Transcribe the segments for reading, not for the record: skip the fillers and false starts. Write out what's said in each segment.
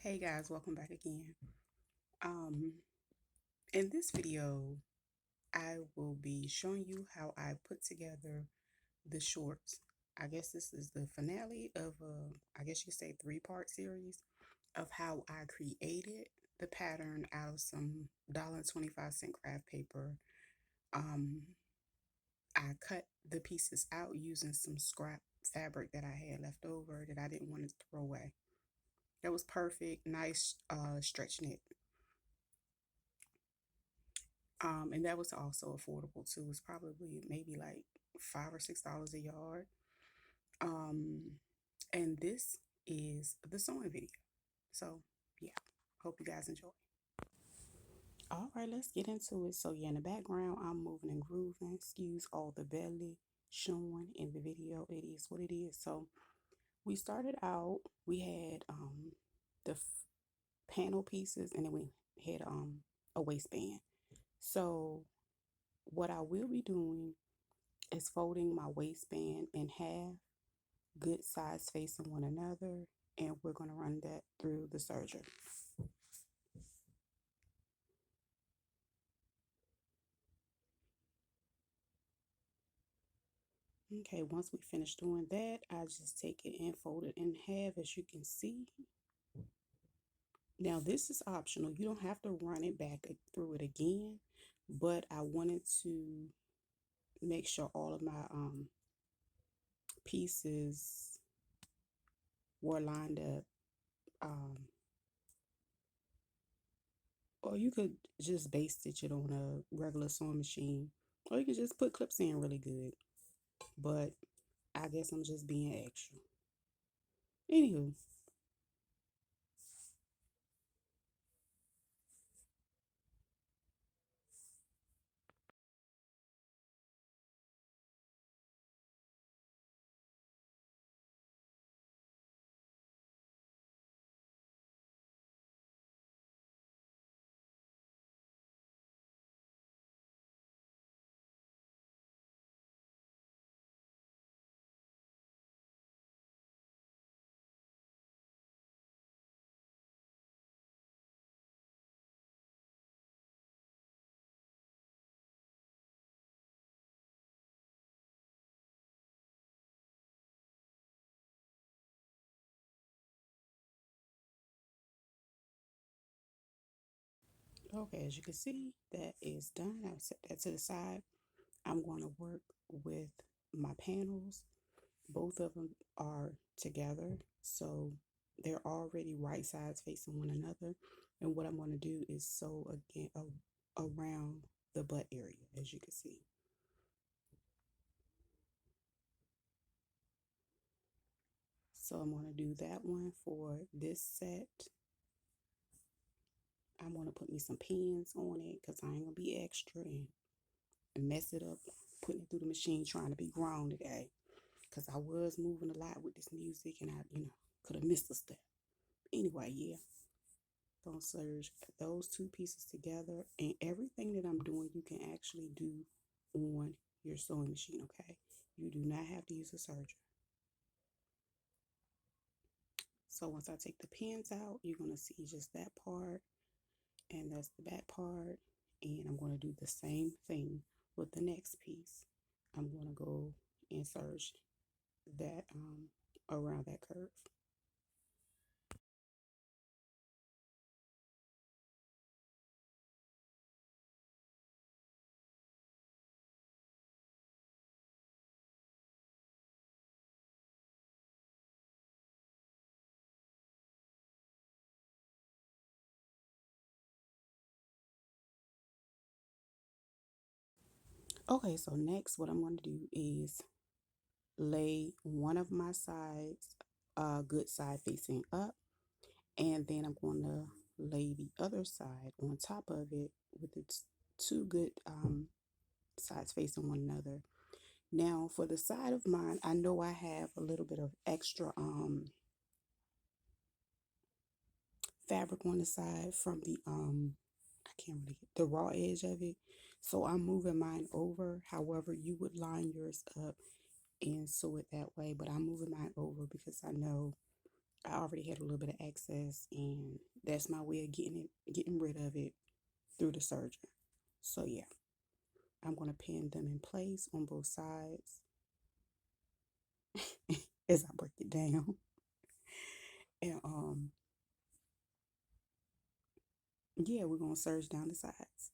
Hey guys, welcome back again. Um, in this video, I will be showing you how I put together the shorts. I guess this is the finale of I guess you could say three-part series of how I created the pattern out of some $1.25 craft paper. Um, I cut the pieces out using some scrap fabric that I had left over that I didn't want to throw away. That was perfect, nice stretch knit. And that was also affordable too. It's probably maybe like $5 or $6 a yard. Um, and this is the sewing video. So yeah, hope you guys enjoy. All right, let's get into it. So yeah, in the background, I'm moving and grooving. Excuse all the belly showing in the video. It is what it is. So we started out. We had the panel pieces, and then we had a waistband. So what I will be doing is folding my waistband in half, good sides facing one another, and we're going to run that through the serger. Okay, once we finish doing that, I just take it and fold it in half, as you can see. Now this is optional. You don't have to run it back through it again, but I wanted to make sure all of my pieces were lined up. Or you could just base stitch it on a regular sewing machine, or you can just put clips in really good. But I guess I'm just being extra. Anywho, okay, as you can see, that is done. I'll set that to the side. I'm going to work with my panels. Both of them are together, so they're already right sides facing one another. And what I'm going to do is sew again around the butt area, as you can see. So I'm going to do that one for this set. I'm going to put me some pins on it because I ain't going to be extra and mess it up putting it through the machine trying to be grown today. Because I was moving a lot with this music and I could have missed a step. Anyway, yeah. Don't serge those two pieces together, and everything that I'm doing you can actually do on your sewing machine, okay? You do not have to use a serger. So once I take the pins out, you're going to see just that part, and that's the back part. And I'm going to do the same thing with the next piece. I'm going to go and serge that around that curve. Okay, so next what I'm going to do is lay one of my sides, good side facing up, and then I'm going to lay the other side on top of it with its two good sides facing one another. Now for the side of mine, I know I have a little bit of extra fabric on the side from the I can't really get the raw edge of it, so I'm moving mine over. However, you would line yours up and sew it that way, but I'm moving mine over because I know I already had a little bit of excess, and that's my way of getting rid of it through the serger. So yeah, I'm gonna pin them in place on both sides as I break it down. And yeah, we're gonna serge down the sides.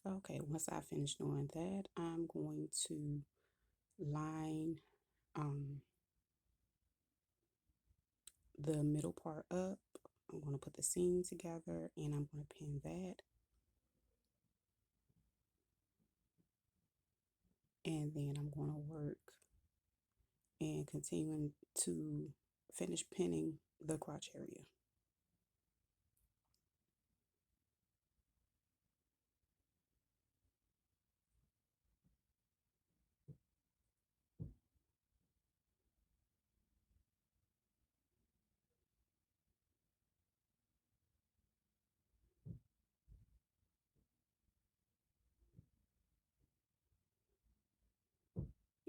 Okay, once I finish doing that, I'm going to line um, the middle part up. I'm going to put the seam together and I'm going to pin that. And then I'm going to work and continuing to finish pinning the crotch area.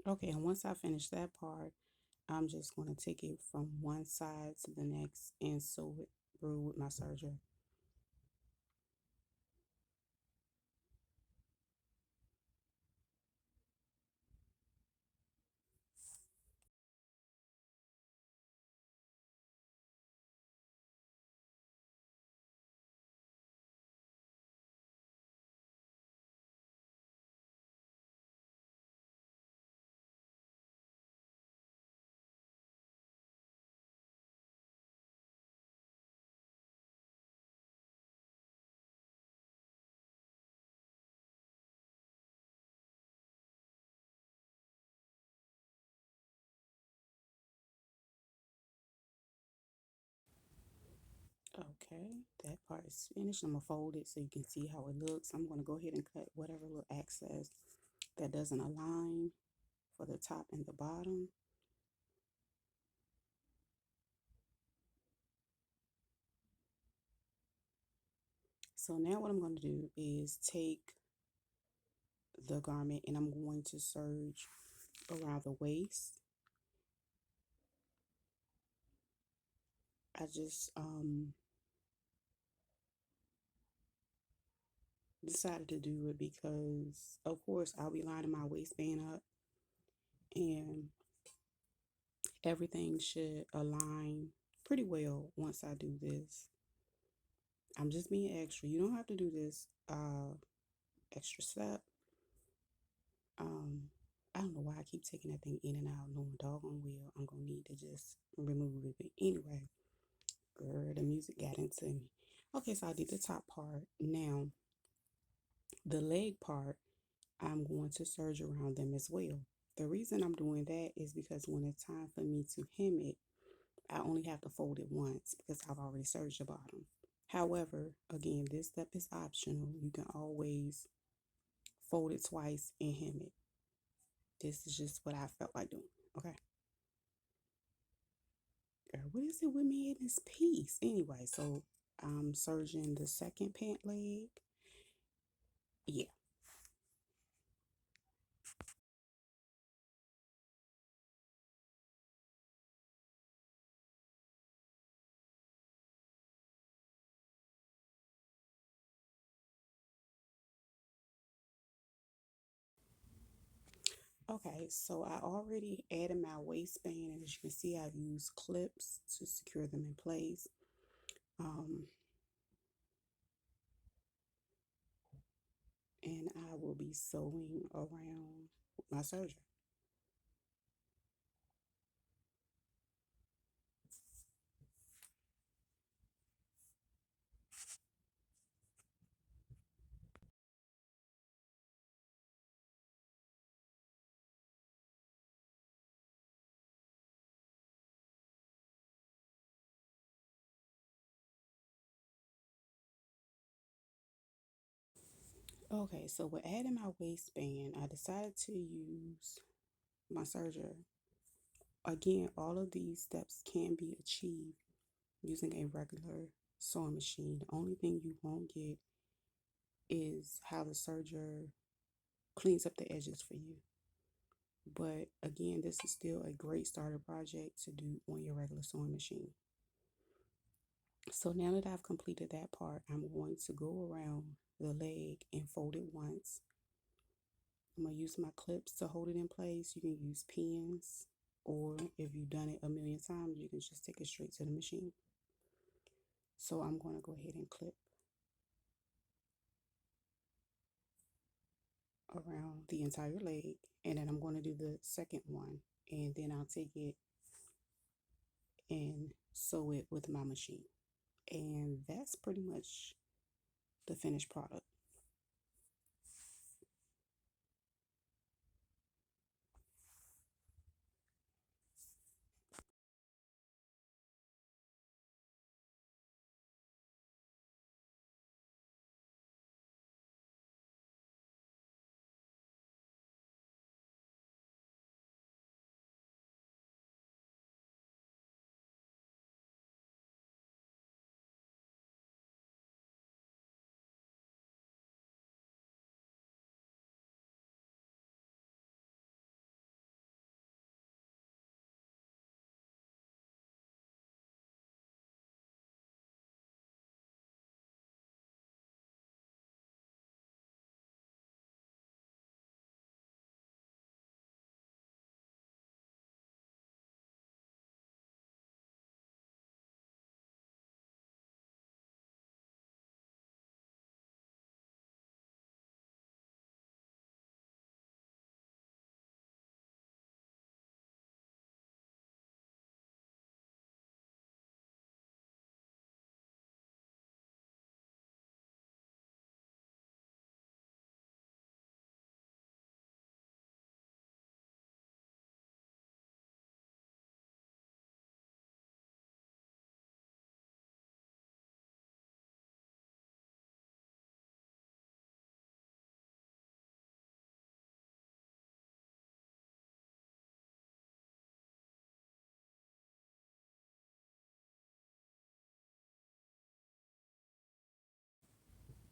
Okay, and once I finish that part, I'm just going to take it from one side to the next and sew it through with my serger. Okay, that part is finished. I'm going to fold it so you can see how it looks. I'm going to go ahead and cut whatever little excess that doesn't align for the top and the bottom. So now what I'm going to do is take the garment and I'm going to serge around the waist. I just decided to do it because of course I'll be lining my waistband up and everything should align pretty well once I do this. I'm just being extra. You don't have to do this extra step. Um, I don't know why I keep taking that thing in and out, knowing doggone well I'm gonna need to just remove it. But anyway, girl, the music got into me. Okay, so I did the top part. Now the leg part, I'm going to serge around them as well. The reason I'm doing that is because when it's time for me to hem it, I only have to fold it once because I've already serged the bottom. However, again, this step is optional. You can always fold it twice and hem it. This is just what I felt like doing. Okay. Girl, what is it with me in this piece? Anyway, so I'm serging the second pant leg. Yeah. Okay, so I already added my waistband, and as you can see, I've used clips to secure them in place. Um, and I will be sewing around my serger. Okay, so with adding my waistband, I decided to use my serger. Again, all of these steps can be achieved using a regular sewing machine. The only thing you won't get is how the serger cleans up the edges for you. But again, this is still a great starter project to do on your regular sewing machine. So now that I've completed that part, I'm going to go around the leg and fold it once. I'm going to use my clips to hold it in place. You can use pins, or if you've done it a million times, you can just take it straight to the machine. So I'm going to go ahead and clip around the entire leg, and then I'm going to do the second one, and then I'll take it and sew it with my machine. And that's pretty much the finished product.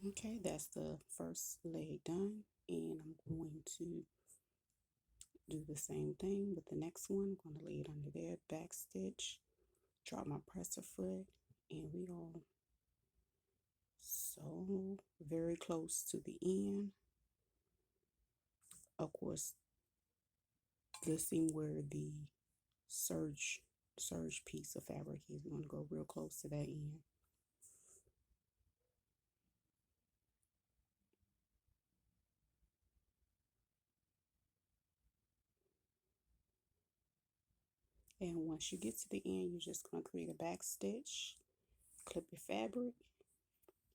Okay, that's the first leg done, and I'm going to do the same thing with the next one. I'm going to lay it under there, back stitch, drop my presser foot, and we are so very close to the end. Of course, the seam where the serge piece of fabric is, going to go real close to that end. And once you get to the end, you're just going to create a back stitch, clip your fabric,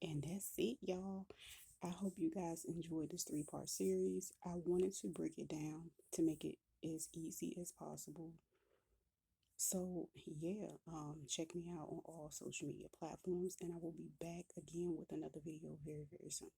and that's it, y'all. I hope you guys enjoyed this 3-part series. I wanted to break it down to make it as easy as possible. So yeah, check me out on all social media platforms, and I will be back again with another video very, very soon.